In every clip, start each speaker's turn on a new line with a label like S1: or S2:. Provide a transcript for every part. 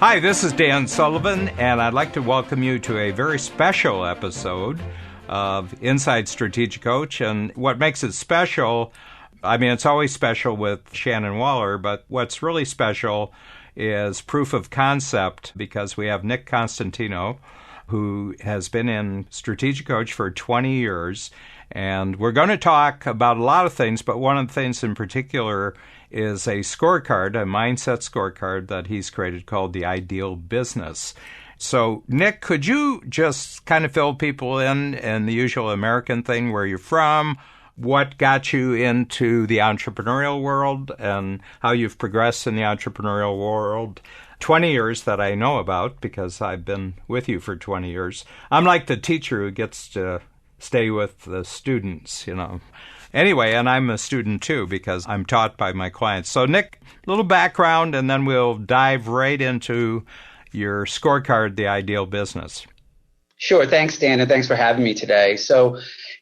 S1: Hi, this is Dan Sullivan, and I'd like to welcome you to a very special episode of Inside Strategic Coach. And what makes it special, I mean, it's always special with Shannon Waller, but what's really special is proof of concept, because we have Nick Cosentino, who has been in Strategic Coach for 20 years. And we're going to talk about a lot of things, but one of the things in particular is a scorecard, a mindset scorecard that he's created called the Ideal Business. So, Nick, could you just kind of fill people in the usual American thing, where you're from, what got you into the entrepreneurial world, and how you've progressed in the entrepreneurial world? 20 years that I know about, because I've been with you for 20 years. I'm like the teacher who gets to stay with the students, you know. Anyway, and I'm a student too, because I'm taught by my clients. So, Nick, a little background, and then we'll dive right into your scorecard, the Ideal Business.
S2: Sure. Thanks, Dan, and thanks for having me today. So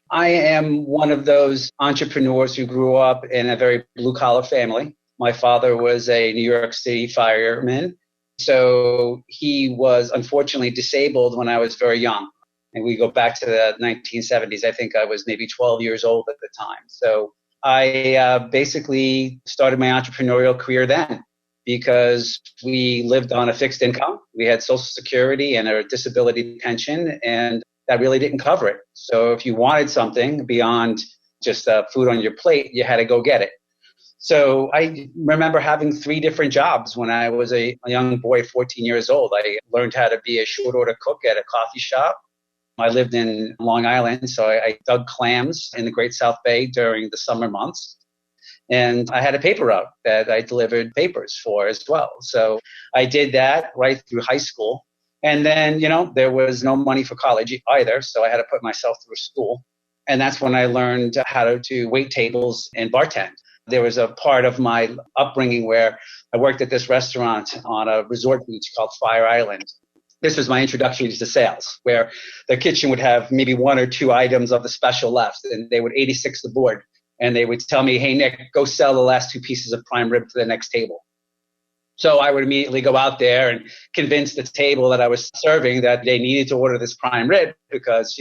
S2: I am one of those entrepreneurs who grew up in a very blue-collar family. My father was a New York City fireman, so he was unfortunately disabled when I was very young. And we go back to the 1970s. I think I was maybe 12 years old at the time. So I basically started my entrepreneurial career then, because we lived on a fixed income. We had Social Security and a disability pension, and that really didn't cover it. So if you wanted something beyond just food on your plate, you had to go get it. So I remember having 3 different jobs when I was a young boy, 14 years old. I learned how to be a short order cook at a coffee shop. I lived in Long Island, so I dug clams in the Great South Bay during the summer months. And I had a paper route that I delivered papers for as well. So I did that right through high school. And then, there was no money for college either, so I had to put myself through school. And that's when I learned how to wait tables and bartend. There was a part of my upbringing where I worked at this restaurant on a resort beach called Fire Island. This was my introduction to sales, where the kitchen would have maybe 1 or 2 items of the special left, and they would 86 the board. And they would tell me, hey, Nick, go sell the last 2 pieces of prime rib to the next table. So I would immediately go out there and convince the table that I was serving that they needed to order this prime rib because,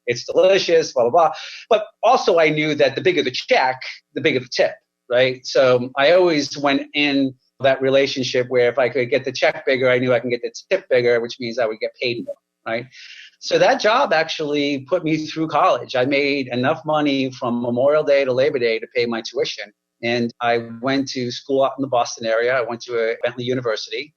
S2: it's delicious, blah, blah, blah. But also I knew that the bigger the check, the bigger the tip, right? So I always went in that relationship where if I could get the check bigger, I knew I can get the tip bigger, which means I would get paid more, right? So that job actually put me through college. I made enough money from Memorial Day to Labor Day to pay my tuition. And I went to school out in the Boston area. I went to Bentley University.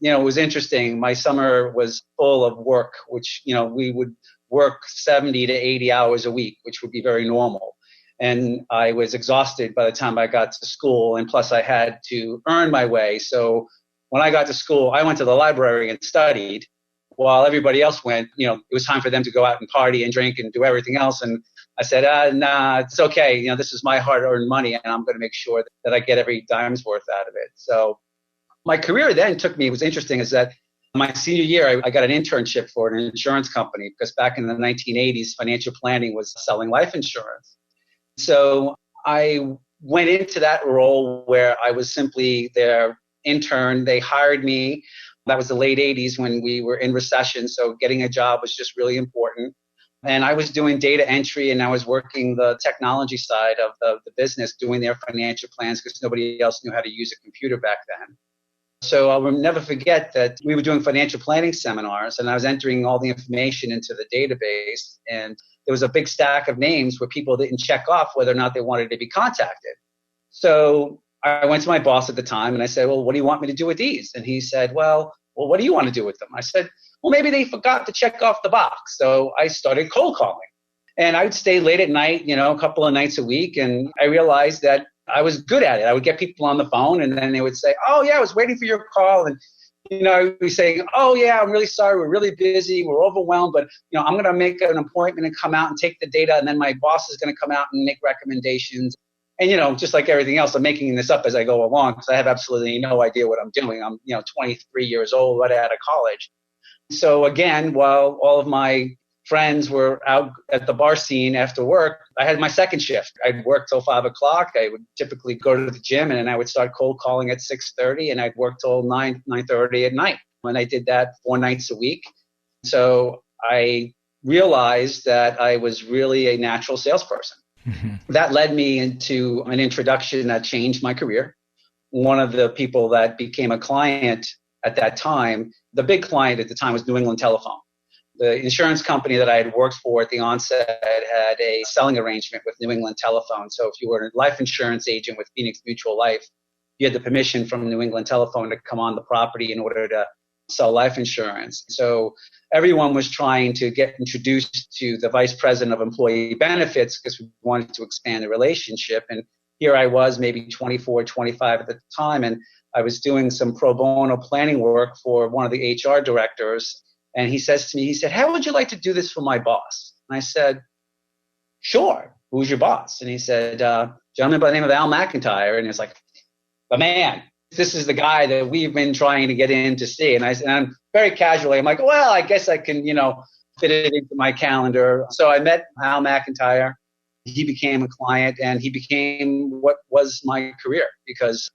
S2: It was interesting. My summer was full of work, which, we would work 70 to 80 hours a week, which would be very normal. And I was exhausted by the time I got to school. And plus I had to earn my way. So when I got to school, I went to the library and studied while everybody else went. It was time for them to go out and party and drink and do everything else. And I said, nah, it's okay. This is my hard-earned money, and I'm going to make sure that I get every dime's worth out of it. So my career then it was interesting, is that my senior year, I got an internship for an insurance company, because back in the 1980s, financial planning was selling life insurance. So I went into that role where I was simply their intern. They hired me. That was the late 80s when we were in recession. So getting a job was just really important. And I was doing data entry, and I was working the technology side of the business, doing their financial plans, because nobody else knew how to use a computer back then. So I'll never forget that we were doing financial planning seminars, and I was entering all the information into the database. And there was a big stack of names where people didn't check off whether or not they wanted to be contacted. So I went to my boss at the time and I said, well, what do you want me to do with these? And he said, well, what do you want to do with them? I said, well, maybe they forgot to check off the box. So I started cold calling. And I would stay late at night, a couple of nights a week. And I realized that I was good at it. I would get people on the phone, and then they would say, oh, yeah, I was waiting for your call. And, I would be saying, oh, yeah, I'm really sorry. We're really busy. We're overwhelmed. But, I'm going to make an appointment and come out and take the data. And then my boss is going to come out and make recommendations. And, just like everything else, I'm making this up as I go along, because I have absolutely no idea what I'm doing. I'm, 23 years old, right out of college. So again, while all of my friends were out at the bar scene after work, I had my second shift. I'd work till 5 o'clock. I would typically go to the gym, and then I would start cold calling at 6:30, and I'd work till 9:30 at night. And I did that 4 nights a week. So I realized that I was really a natural salesperson. Mm-hmm. That led me into an introduction that changed my career. One of the people that became a client at that time, the big client at the time was New England Telephone. The insurance company that I had worked for at the onset had a selling arrangement with New England Telephone. So if you were a life insurance agent with Phoenix Mutual Life, you had the permission from New England Telephone to come on the property in order to sell life insurance. So everyone was trying to get introduced to the vice president of employee benefits because we wanted to expand the relationship. And here I was, maybe 24, 25 at the time, and I was doing some pro bono planning work for one of the HR directors. And he says to me, he said, how would you like to do this for my boss? And I said, sure. Who's your boss? And he said, gentleman by the name of Al McIntyre. And it's like, but man, this is the guy that we've been trying to get in to see. And I'm very casually, I'm like, well, I guess I can, fit it into my calendar. So I met Al McIntyre. He became a client, and he became what was my career because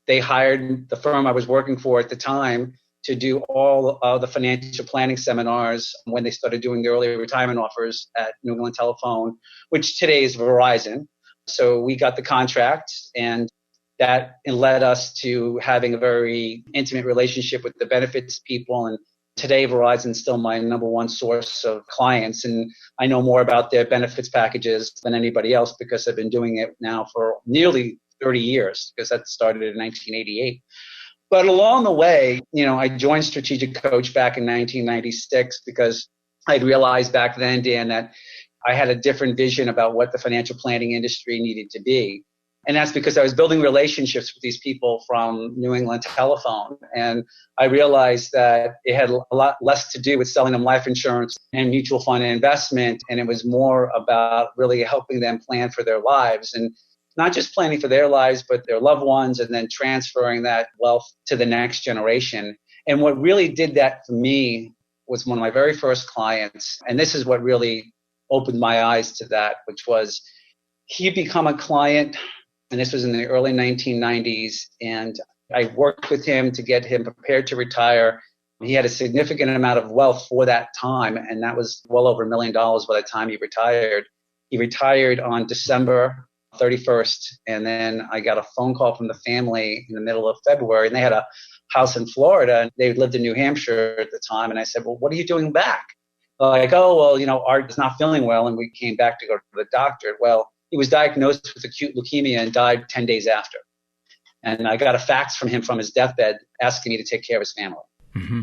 S2: they hired the firm I was working for at the time to do all of the financial planning seminars when they started doing the early retirement offers at New England Telephone, which today is Verizon. So we got the contract, and that led us to having a very intimate relationship with the benefits people. And today, Verizon's still my number one source of clients. And I know more about their benefits packages than anybody else because I've been doing it now for nearly 30 years because that started in 1988. But along the way, I joined Strategic Coach back in 1996 because I'd realized back then, Dan, that I had a different vision about what the financial planning industry needed to be. And that's because I was building relationships with these people from New England Telephone. And I realized that it had a lot less to do with selling them life insurance and mutual fund investment. And it was more about really helping them plan for their lives. And not just planning for their lives, but their loved ones, and then transferring that wealth to the next generation. And what really did that for me was one of my very first clients. And this is what really opened my eyes to that, which was he'd become a client. And this was in the early 1990s. And I worked with him to get him prepared to retire. He had a significant amount of wealth for that time. And that was well over $1 million by the time he retired. He retired on December 31st. And then I got a phone call from the family in the middle of February. And they had a house in Florida. And they lived in New Hampshire at the time. And I said, well, what are you doing back? Like, oh, well, Art is not feeling well. And we came back to go to the doctor. Well, he was diagnosed with acute leukemia and died 10 days after. And I got a fax from him from his deathbed asking me to take care of his family. Mm-hmm.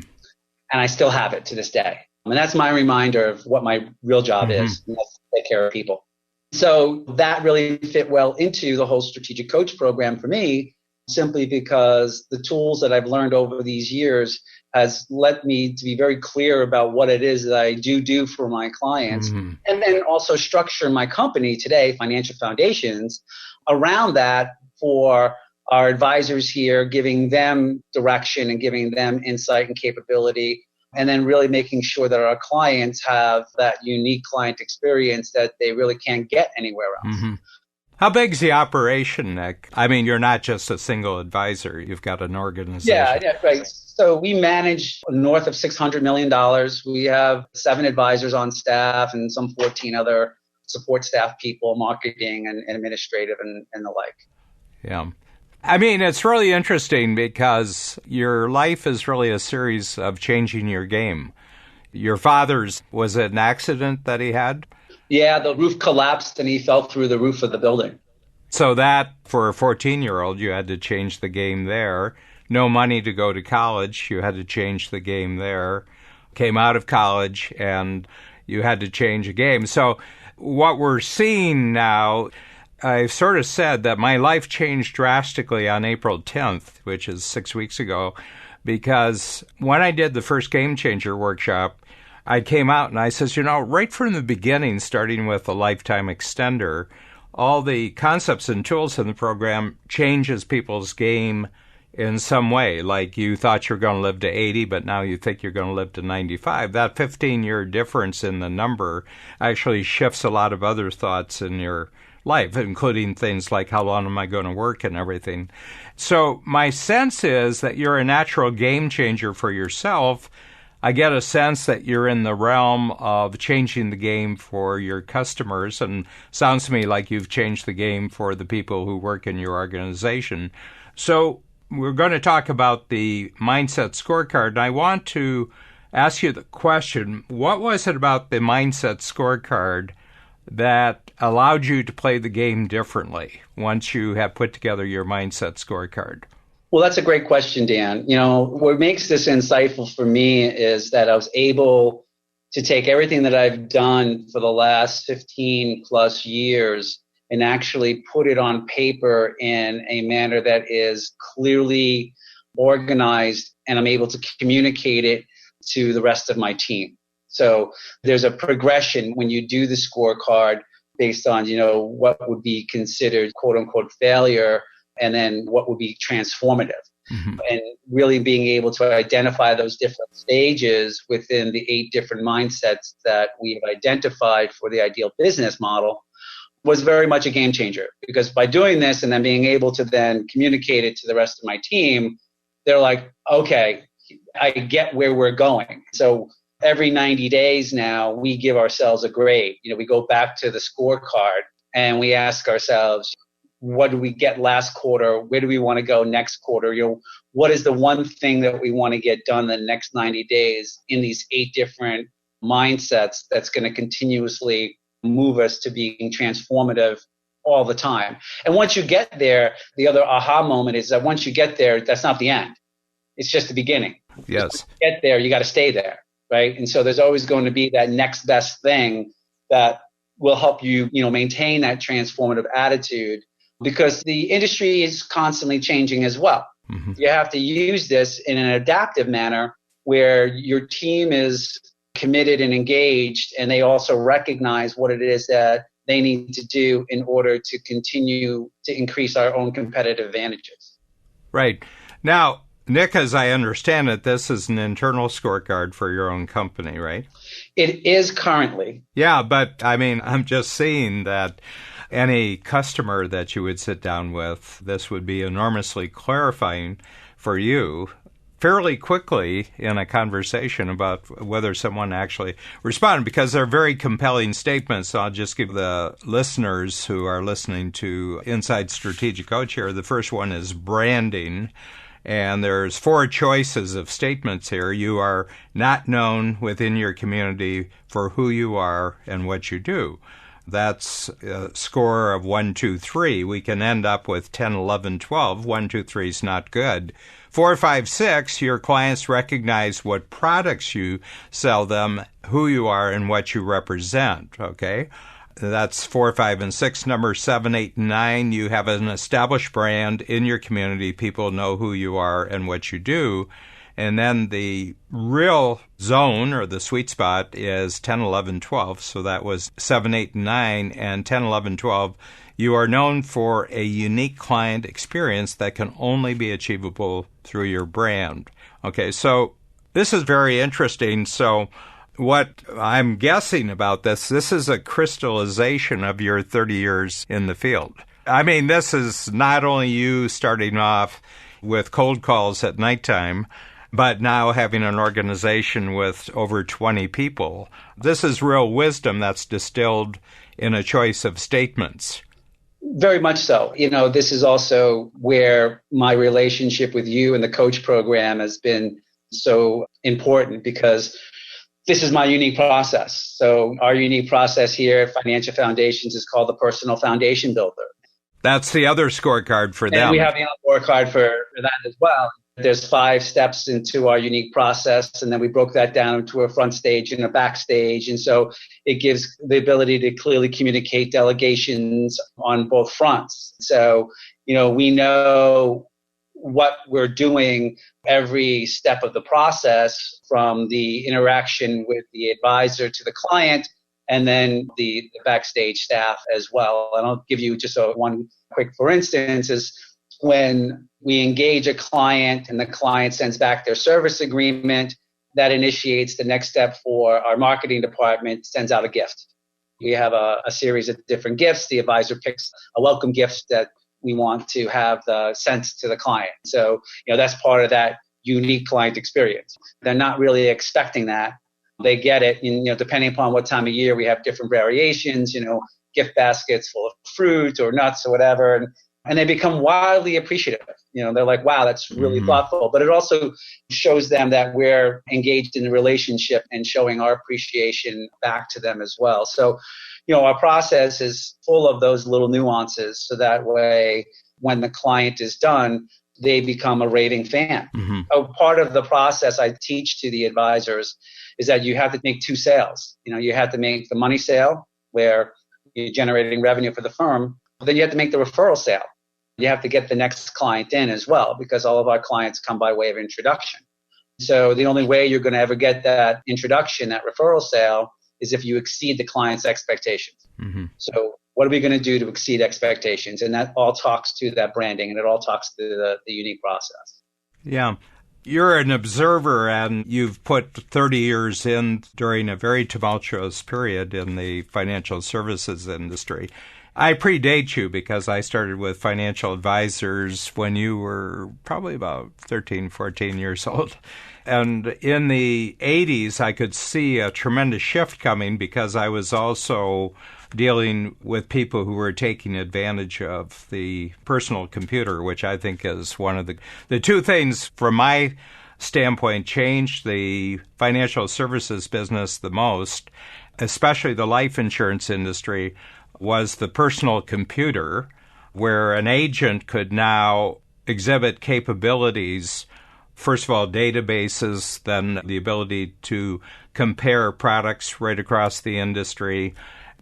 S2: And I still have it to this day. And that's my reminder of what my real job is, and that's to take care of people. So that really fit well into the whole Strategic Coach program for me, simply because the tools that I've learned over these years has led me to be very clear about what it is that I do for my clients. Mm-hmm. And then also structure my company today, Financial Foundations, around that for our advisors here, giving them direction and giving them insight and capability, and then really making sure that our clients have that unique client experience that they really can't get anywhere else. Mm-hmm.
S1: How big's the operation, Nick? I mean, you're not just a single advisor. You've got an organization.
S2: Yeah, right. So we manage north of $600 million. We have 7 advisors on staff and some 14 other support staff people, marketing and administrative and the like.
S1: Yeah. I mean, it's really interesting because your life is really a series of changing your game. Your father's, was it an accident that he had?
S2: Yeah, the roof collapsed and he fell through the roof of the building.
S1: So that, for a 14-year-old, you had to change the game there. No money to go to college, you had to change the game there. Came out of college and you had to change the game. So what we're seeing now, I've sort of said that my life changed drastically on April 10th, which is 6 weeks ago, because when I did the first Game Changer workshop, I came out and I says, right from the beginning, starting with a lifetime extender, all the concepts and tools in the program changes people's game in some way. Like you thought you were going to live to 80, but now you think you're going to live to 95. That 15-year difference in the number actually shifts a lot of other thoughts in your life, including things like how long am I going to work and everything. So my sense is that you're a natural game changer for yourself. I get a sense that you're in the realm of changing the game for your customers, and sounds to me like you've changed the game for the people who work in your organization. So we're going to talk about the Mindset Scorecard, and I want to ask you the question, what was it about the Mindset Scorecard that allowed you to play the game differently once you have put together your Mindset Scorecard?
S2: Well, that's a great question, Dan. What makes this insightful for me is that I was able to take everything that I've done for the last 15 plus years and actually put it on paper in a manner that is clearly organized, and I'm able to communicate it to the rest of my team. So there's a progression when you do the scorecard based on, what would be considered quote unquote failure, and then what would be transformative. Mm-hmm. And really being able to identify those different stages within the 8 different mindsets that we have identified for the ideal business model was very much a game changer, because by doing this and then being able to then communicate it to the rest of my team, they're like, okay, I get where we're going. So every 90 days now, we give ourselves a grade. We go back to the scorecard and we ask ourselves, what did we get last quarter? Where do we want to go next quarter? What is the one thing that we want to get done the next 90 days in these 8 different mindsets that's going to continuously move us to being transformative all the time. And once you get there, the other aha moment is that once you get there, that's not the end. It's just the beginning.
S1: Yes.
S2: You get there, you got to stay there, right? And so there's always going to be that next best thing that will help you, maintain that transformative attitude, because the industry is constantly changing as well. Mm-hmm. You have to use this in an adaptive manner where your team is committed and engaged, and they also recognize what it is that they need to do in order to continue to increase our own competitive advantages.
S1: Right. Now, Nick, as I understand it, this is an internal scorecard for your own company, right?
S2: It is currently.
S1: Yeah, but I'm just seeing that any customer that you would sit down with, this would be enormously clarifying for you fairly quickly in a conversation about whether someone actually responded, because they're very compelling statements. I'll just give the listeners who are listening to Inside Strategic Coach here. The first one is branding. And there's 4 choices of statements here. You are not known within your community for who you are and what you do. That's a score of 1, 2, 3. We can end up with 10, 11, 12. 1, 2, 3 is not good. 4, 5, 6, your clients recognize what products you sell them, who you are, and what you represent, okay? That's 4, 5, and 6. Number 7, 8, and 9, you have an established brand in your community. People know who you are and what you do. And then the real zone, or the sweet spot, is 10, 11, 12. So that was 7, 8, and 9. And 10, 11, 12, you are known for a unique client experience that can only be achievable through your brand. Okay, so this is very interesting. So what I'm guessing about this is a crystallization of your 30 years in the field. This is not only you starting off with cold calls at nighttime, but now having an organization with over 20 people. This is real wisdom that's distilled in a choice of statements.
S2: Very much so. This is also where my relationship with you and the coach program has been so important, because this is my unique process. So our unique process here at Financial Foundations is called the Personal Foundation Builder.
S1: That's the other scorecard for them.
S2: And we have the other scorecard for that as well. There's 5 steps into our unique process, and then we broke that down into a front stage and a backstage. And so it gives the ability to clearly communicate delegations on both fronts. So, we know what we're doing every step of the process, from the interaction with the advisor to the client, and then the backstage staff as well. And I'll give you just one quick, for instance, is when we engage a client and the client sends back their service agreement, that initiates the next step for our marketing department, sends out a gift. We have a series of different gifts. The advisor picks a welcome gift that we want to have sent to the client. So, that's part of that unique client experience. They're not really expecting that. They get it. And, depending upon what time of year, we have different variations, gift baskets full of fruit or nuts or whatever. And they become wildly appreciative. They're like, wow, that's really thoughtful. But it also shows them that we're engaged in the relationship and showing our appreciation back to them as well. So, our process is full of those little nuances. So that way, when the client is done, they become a raving fan. A part of the process I teach to the advisors is that you have to make two sales. You have to make the money sale where you're generating revenue for the firm. But then you have to make the referral sale. You have to get the next client in as well, because all of our clients come by way of introduction. So the only way you're going to ever get that introduction, that referral sale, is if you exceed the client's expectations. So what are we going to do to exceed expectations? And that all talks to that branding, and it all talks to the unique process.
S1: Yeah. You're an observer, and you've put 30 years in during a very tumultuous period in the financial services industry. I predate you because I started with financial advisors when you were probably about 13, 14 years old. And in the 80s, I could see a tremendous shift coming because I was also dealing with people who were taking advantage of the personal computer, which I think is one of the two things from my standpoint changed the financial services business the most, especially the life insurance industry, was the personal computer, where an agent could now exhibit capabilities, first of all, databases, then the ability to compare products right across the industry,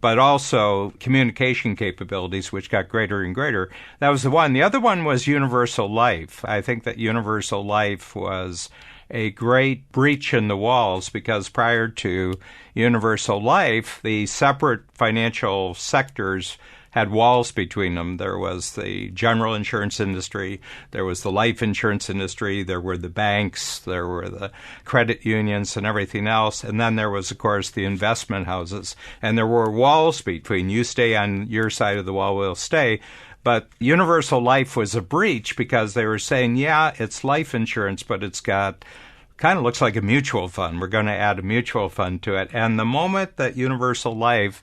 S1: but also communication capabilities, which got greater and greater. That was the one. The other one was universal life. I think that universal life was a great breach in the walls because prior to universal life, the separate financial sectors had walls between them. There was the general insurance industry, there was the life insurance industry, there were the banks, there were the credit unions and everything else, and then there was, of course, the investment houses. And there were walls between. You stay on your side of the wall, we'll stay. But universal life was a breach because they were saying, yeah, it's life insurance, but it's got kind of looks like a mutual fund. We're going to add a mutual fund to it. And the moment that universal life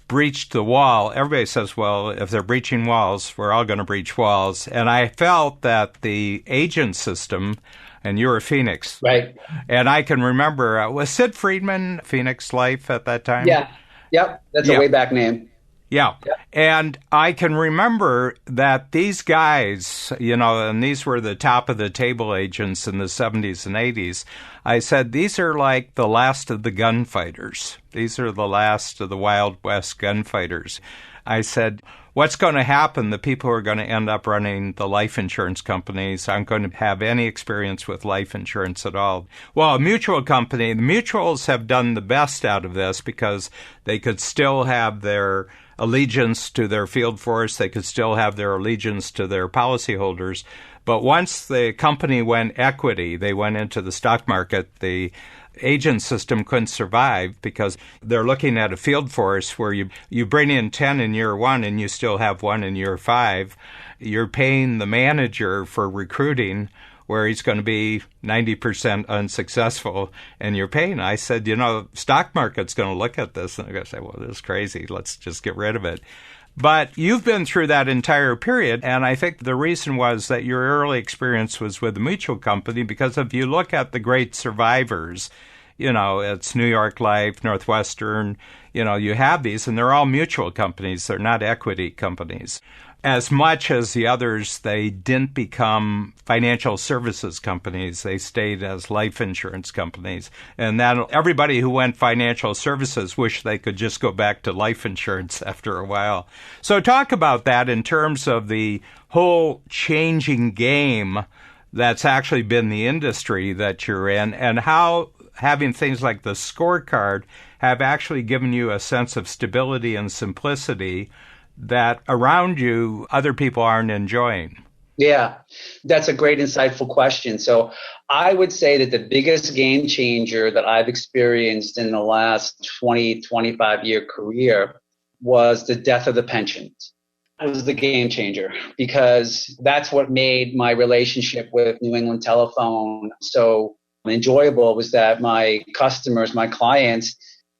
S1: breached the wall, everybody says, well, if they're breaching walls, we're all going to breach walls. And I felt that the agent system, and you were Phoenix.
S2: Right.
S1: And I can remember, was Sid Friedman Phoenix Life at that time?
S2: Yeah. Yep. That's a way back name.
S1: Yeah. And I can remember that these guys, and these were the top of the table agents in the 70s and 80s. I said, these are like the last of the gunfighters. These are the last of the Wild West gunfighters. I said, what's going to happen? The people who are going to end up running the life insurance companies aren't going to have any experience with life insurance at all. Well, a mutual company, the mutuals have done the best out of this because they could still have their allegiance to their field force. They could still have their allegiance to their policyholders. But once the company went equity, they went into the stock market, the agent system couldn't survive because they're looking at a field force where you bring in 10 in year one and you still have one in year 5. You're paying the manager for recruiting where he's going to be 90% unsuccessful, and you're paying. I said, stock market's going to look at this, and they're going to say, well, this is crazy. Let's just get rid of it. But you've been through that entire period, and I think the reason was that your early experience was with a mutual company, because if you look at the great survivors, it's New York Life, Northwestern, you have these, and they're all mutual companies. They're not equity companies. As much as the others, they didn't become financial services companies. They stayed as life insurance companies. And that everybody who went financial services wish they could just go back to life insurance after a while. So talk about that in terms of the whole changing game that's actually been the industry that you're in, and how having things like the scorecard have actually given you a sense of stability and simplicity that around you other people aren't enjoying.
S2: Yeah, that's a great, insightful question. So I would say that the biggest game changer that I've experienced in the last 20, 25-year career was the death of the pensions. That was the game changer, because that's what made my relationship with New England Telephone so enjoyable, was that my customers, my clients,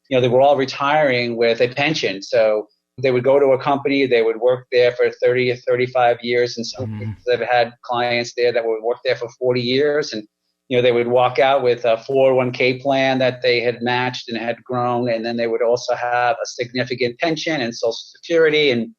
S2: they were all retiring with a pension. So they would go to a company, they would work there for 30 or 35 years. And some cases I've had clients there that would work there for 40 years. And, they would walk out with a 401k plan that they had matched and had grown. And then they would also have a significant pension and Social Security, and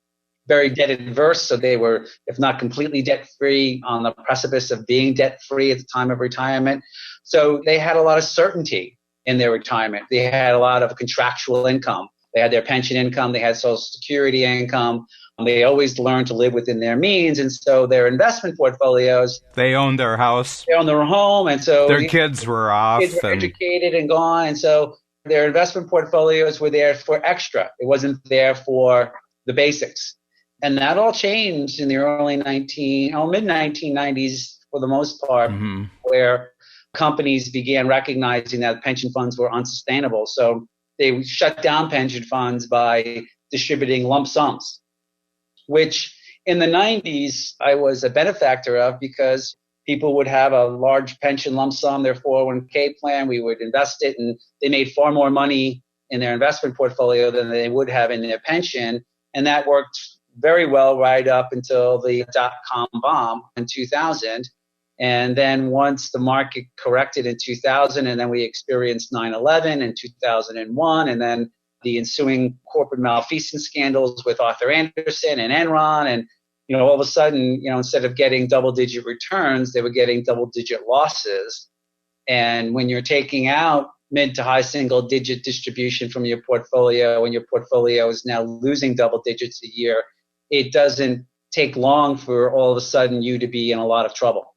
S2: very debt adverse. So they were, if not completely debt free, on the precipice of being debt free at the time of retirement. So they had a lot of certainty in their retirement. They had a lot of contractual income. They had their pension income. They had Social Security income. They always learned to live within their means. And so their investment portfolios,
S1: they owned their house.
S2: They owned their home. And so
S1: their kids were off.
S2: Kids were educated and gone. And so their investment portfolios were there for extra. It wasn't there for the basics. And that all changed in the mid-1990s for the most part, where companies began recognizing that pension funds were unsustainable. So they shut down pension funds by distributing lump sums, which in the 90s I was a benefactor of, because people would have a large pension lump sum, their 401k plan. We would invest it, and they made far more money in their investment portfolio than they would have in their pension. And that worked very well right up until the dot-com bomb in 2000. And then once the market corrected in 2000, and then we experienced 9/11 in 2001, and then the ensuing corporate malfeasance scandals with Arthur Andersen and Enron, and all of a sudden, instead of getting double-digit returns, they were getting double-digit losses. And when you're taking out mid to high single-digit distribution from your portfolio, and your portfolio is now losing double digits a year, it doesn't take long for all of a sudden you to be in a lot of trouble,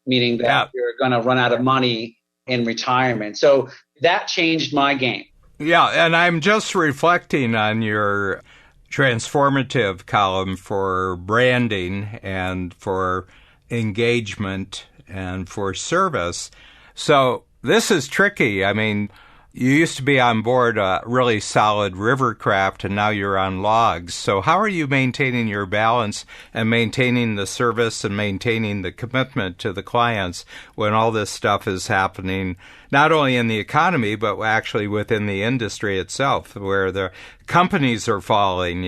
S2: meaning that you're going to run out of money in retirement. So that changed my game.
S1: Yeah, and I'm just reflecting on your transformative column for branding and for engagement and for service. So this is tricky. I mean, you used to be on board a really solid river craft, and now you're on logs. So how are you maintaining your balance and maintaining the service and maintaining the commitment to the clients when all this stuff is happening, not only in the economy, but actually within the industry itself, where the companies are falling?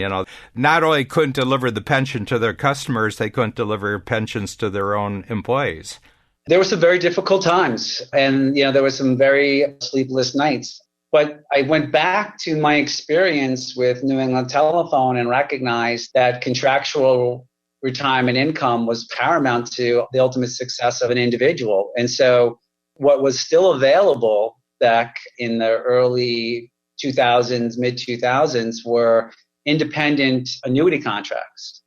S1: Not only couldn't deliver the pension to their customers, they couldn't deliver pensions to their own employees.
S2: There were some very difficult times, and there were some very sleepless nights. But I went back to my experience with New England Telephone and recognized that contractual retirement income was paramount to the ultimate success of an individual. And so what was still available back in the early 2000s, mid-2000s, were independent annuity contracts.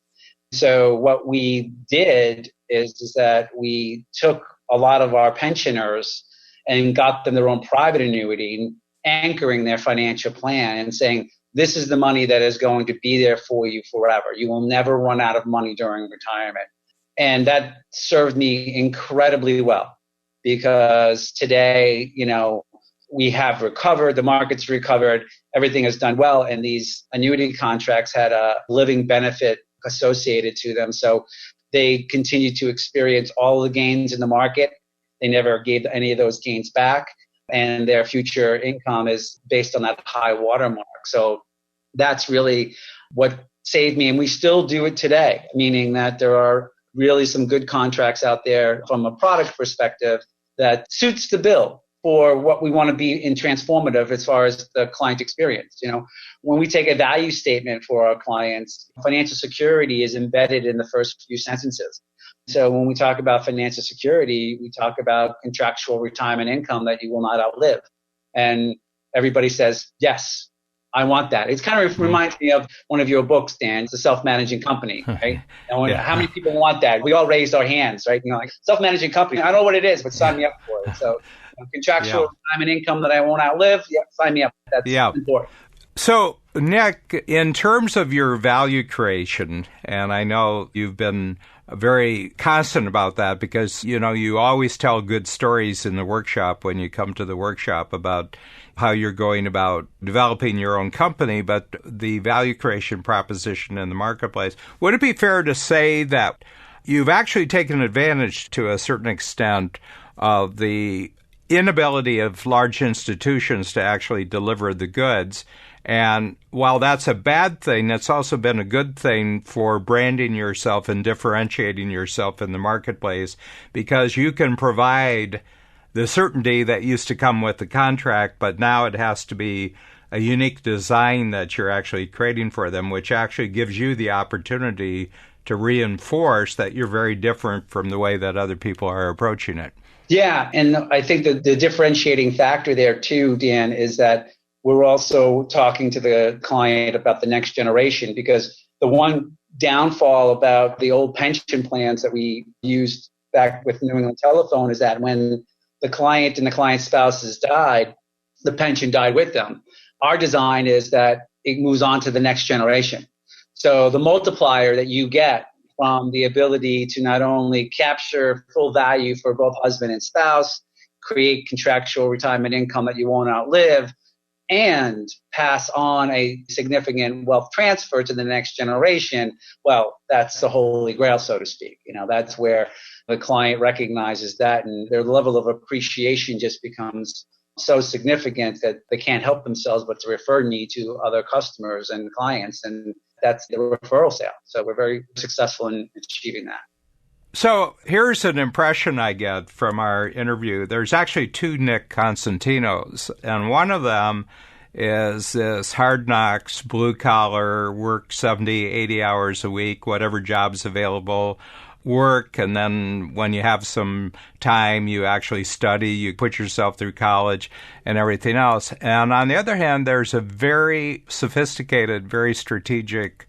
S2: So what we did is that we took a lot of our pensioners and got them their own private annuity, anchoring their financial plan and saying, this is the money that is going to be there for you forever. You will never run out of money during retirement. And that served me incredibly well, because today, we have recovered, the market's recovered, everything has done well, and these annuity contracts had a living benefit associated to them. So they continue to experience all the gains in the market. They never gave any of those gains back, and their future income is based on that high watermark. So that's really what saved me, and we still do it today, meaning that there are really some good contracts out there from a product perspective that suits the bill for what we want to be in transformative as far as the client experience. When we take a value statement for our clients, financial security is embedded in the first few sentences. So when we talk about financial security, we talk about contractual retirement income that you will not outlive. And everybody says, yes, I want that. It kind of reminds me of one of your books, Dan. It's a self-managing company, right? And how many people want that? We all raised our hands, right? Like self-managing company. I don't know what it is, but sign me up for it. So contractual retirement income that I won't outlive, sign me up. That's important.
S1: So, Nick, in terms of your value creation, and I know you've been very constant about that because, you always tell good stories in the workshop when you come to the workshop about how you're going about developing your own company, but the value creation proposition in the marketplace. Would it be fair to say that you've actually taken advantage to a certain extent of the inability of large institutions to actually deliver the goods? And while that's a bad thing, it's also been a good thing for branding yourself and differentiating yourself in the marketplace because you can provide the certainty that used to come with the contract, but now it has to be a unique design that you're actually creating for them, which actually gives you the opportunity to reinforce that you're very different from the way that other people are approaching it.
S2: Yeah, and I think that the differentiating factor there too, Dan, is that we're also talking to the client about the next generation, because the one downfall about the old pension plans that we used back with New England Telephone is that when the client and the client's spouses died, the pension died with them. Our design is that it moves on to the next generation. So the multiplier that you get from the ability to not only capture full value for both husband and spouse, create contractual retirement income that you won't outlive, and pass on a significant wealth transfer to the next generation, well, that's the holy grail, so to speak. That's where the client recognizes that, and their level of appreciation just becomes so significant that they can't help themselves but to refer me to other customers and clients, and that's the referral sale. So we're very successful in achieving that.
S1: So here's an impression I get from our interview. There's actually two Nick Cosentinos, and one of them is this hard knocks, blue collar, work 70, 80 hours a week, whatever job's available, work, and then when you have some time, you actually study, you put yourself through college and everything else. And on the other hand, there's a very sophisticated, very strategic,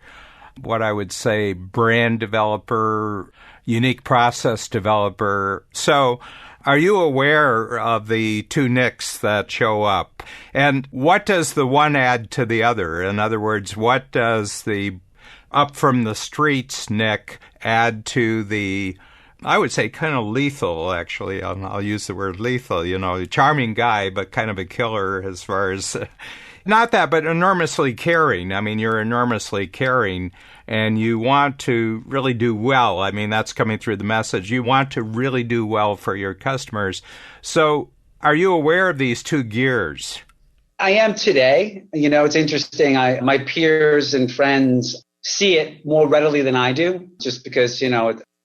S1: what I would say, brand developer, unique process developer. So are you aware of the two Nicks that show up? And what does the one add to the other? In other words, what does the up from the streets Nick add to the, I would say, kind of lethal, actually. I'll use the word lethal, charming guy, but kind of a killer as far as, not that, but enormously caring. I mean, you're enormously caring and you want to really do well. I mean, that's coming through the message. You want to really do well for your customers. So are you aware of these two gears?
S2: I am today. It's interesting. My peers and friends see it more readily than I do, just because,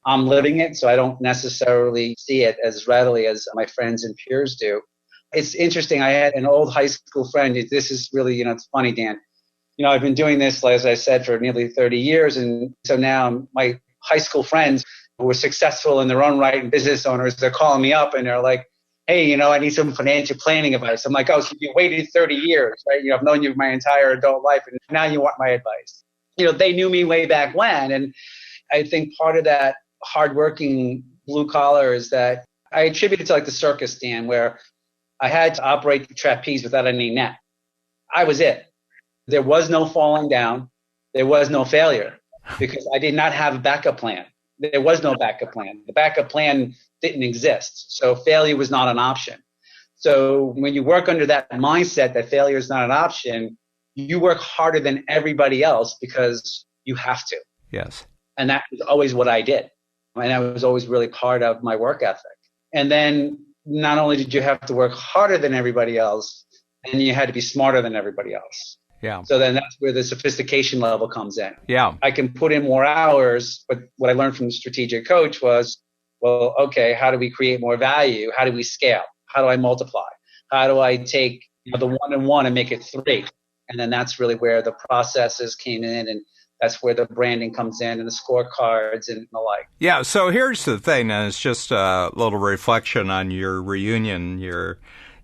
S2: I'm living it. So I don't necessarily see it as readily as my friends and peers do. It's interesting. I had an old high school friend. This is really, it's funny, Dan. I've been doing this, as I said, for nearly 30 years. And so now my high school friends who are successful in their own right and business owners, they're calling me up and they're like, hey, I need some financial planning advice. I'm like, oh, so you waited 30 years, right? I've known you my entire adult life and now you want my advice. They knew me way back when. And I think part of that hardworking blue collar is that I attribute it to like the circus, Dan, where I had to operate the trapeze without any net. I was it. There was no falling down. There was no failure because I did not have a backup plan. There was no backup plan. The backup plan didn't exist. So failure was not an option. So when you work under that mindset that failure is not an option, you work harder than everybody else because you have to.
S1: Yes.
S2: And that was always what I did. And that was always really part of my work ethic. And then not only did you have to work harder than everybody else, and you had to be smarter than everybody else.
S1: Yeah.
S2: So then that's where the sophistication level comes in.
S1: Yeah.
S2: I can put in more hours, but what I learned from the strategic coach was, well, okay, how do we create more value? How do we scale? How do I multiply? How do I take the 1 and 1 and make it 3? And then that's really where the processes came in, and that's where the branding comes in and the scorecards and the like.
S1: Yeah, so here's the thing, and it's just a little reflection on your reunion.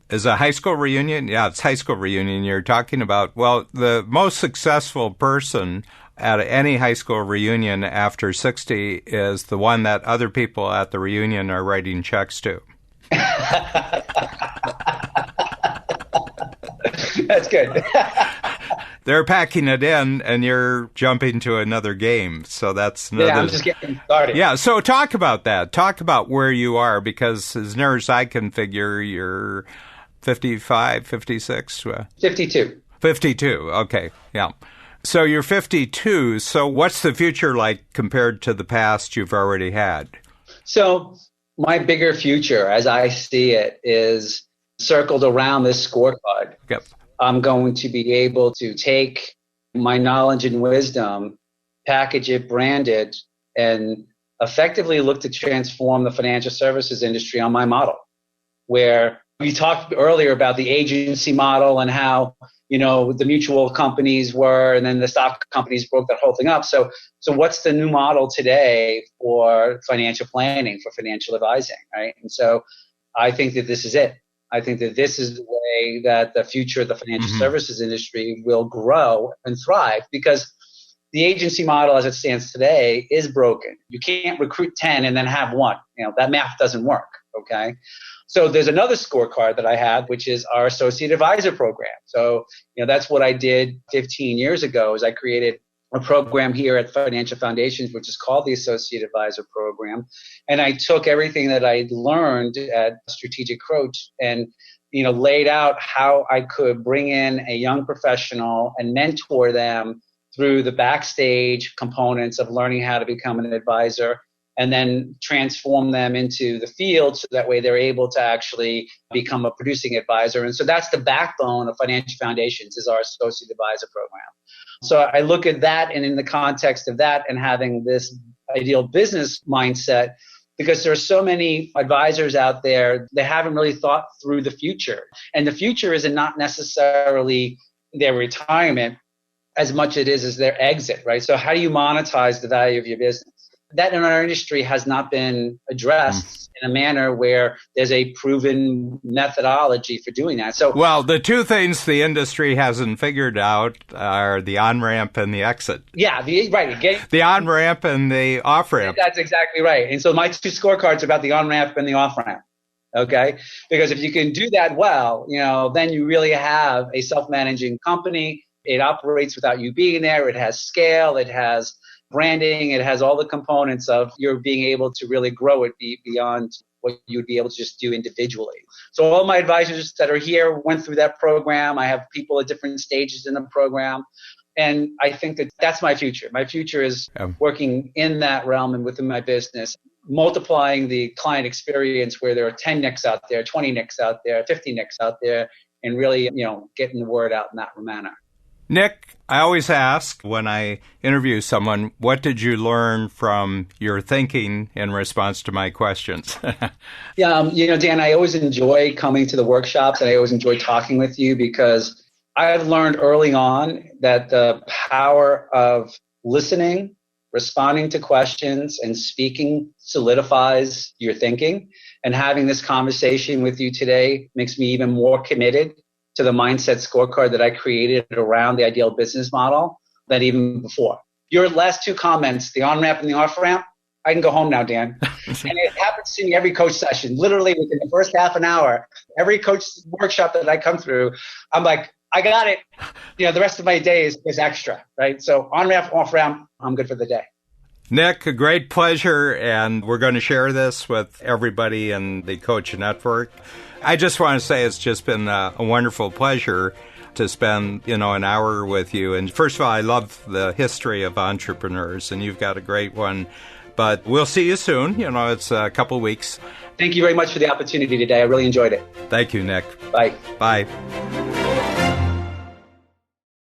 S1: Is a high school reunion? Yeah, it's high school reunion. You're talking about, well, the most successful person at any high school reunion after 60 is the one that other people at the reunion are writing checks to.
S2: That's good.
S1: they're packing it in and you're jumping to another game. So that's another...
S2: Yeah, I'm just getting started.
S1: Yeah, so talk about that. Talk about where you are, because as near as I can figure, you're 55, 56?
S2: 52.
S1: 52, okay, yeah. So you're 52, so what's the future like compared to the past you've already had?
S2: So my bigger future, as I see it, is circled around this scorecard.
S1: Yep.
S2: I'm going to be able to take my knowledge and wisdom, package it, brand it, and effectively look to transform the financial services industry on my model. Where we talked earlier about the agency model and how, the mutual companies were, and then the stock companies broke that whole thing up. So what's the new model today for financial planning, for financial advising, right? And so I think that this is it. I think that this is the way that the future of the financial services industry will grow and thrive, because the agency model as it stands today is broken. You can't recruit 10 and then have one. That math doesn't work, okay? So there's another scorecard that I have, which is our associate advisor program. So, that's what I did 15 years ago, is I created a program here at Financial Foundations, which is called the Associate Advisor Program. And I took everything that I learned at Strategic Coach and, laid out how I could bring in a young professional and mentor them through the backstage components of learning how to become an advisor, and then transform them into the field so that way they're able to actually become a producing advisor. And so that's the backbone of Financial Foundations, is our associate advisor program. So I look at that, and in the context of that and having this ideal business mindset, because there are so many advisors out there, they haven't really thought through the future. And the future is not necessarily their retirement as much as it is their exit, right? So how do you monetize the value of your business? That in our industry has not been addressed in a manner where there's a proven methodology for doing that. So,
S1: well, the two things the industry hasn't figured out are the on-ramp and the exit.
S2: Yeah, right.
S1: The on-ramp and the off-ramp.
S2: That's exactly right. And so my two scorecards are about the on-ramp and the off-ramp. Okay? Because if you can do that well, then you really have a self-managing company. It operates without you being there. It has scale. It has branding, it has all the components of you're being able to really grow it beyond what you would be able to just do individually. So all my advisors that are here went through that program. I have people at different stages in the program. And I think that that's my future. My future is working in that realm and within my business, multiplying the client experience where there are 10 NICs out there, 20 NICs out there, 50 NICs out there, and really, getting the word out in that manner.
S1: Nick, I always ask when I interview someone, what did you learn from your thinking in response to my questions?
S2: Yeah, Dan, I always enjoy coming to the workshops, and I always enjoy talking with you, because I've learned early on that the power of listening, responding to questions, and speaking solidifies your thinking. And having this conversation with you today makes me even more committed to the mindset scorecard that I created around the ideal business model than even before. Your last two comments, the on-ramp and the off-ramp, I can go home now, Dan. And it happens to me every coach session. Literally within the first half an hour, every coach workshop that I come through, I'm like, I got it. The rest of my day is extra, right? So on-ramp, off-ramp, I'm good for the day.
S1: Nick, a great pleasure, and we're going to share this with everybody in the Coach Network. I just want to say it's just been a wonderful pleasure to spend, an hour with you. And first of all, I love the history of entrepreneurs, and you've got a great one. But we'll see you soon. It's a couple of weeks.
S2: Thank you very much for the opportunity today. I really enjoyed it.
S1: Thank you, Nick.
S2: Bye.
S1: Bye.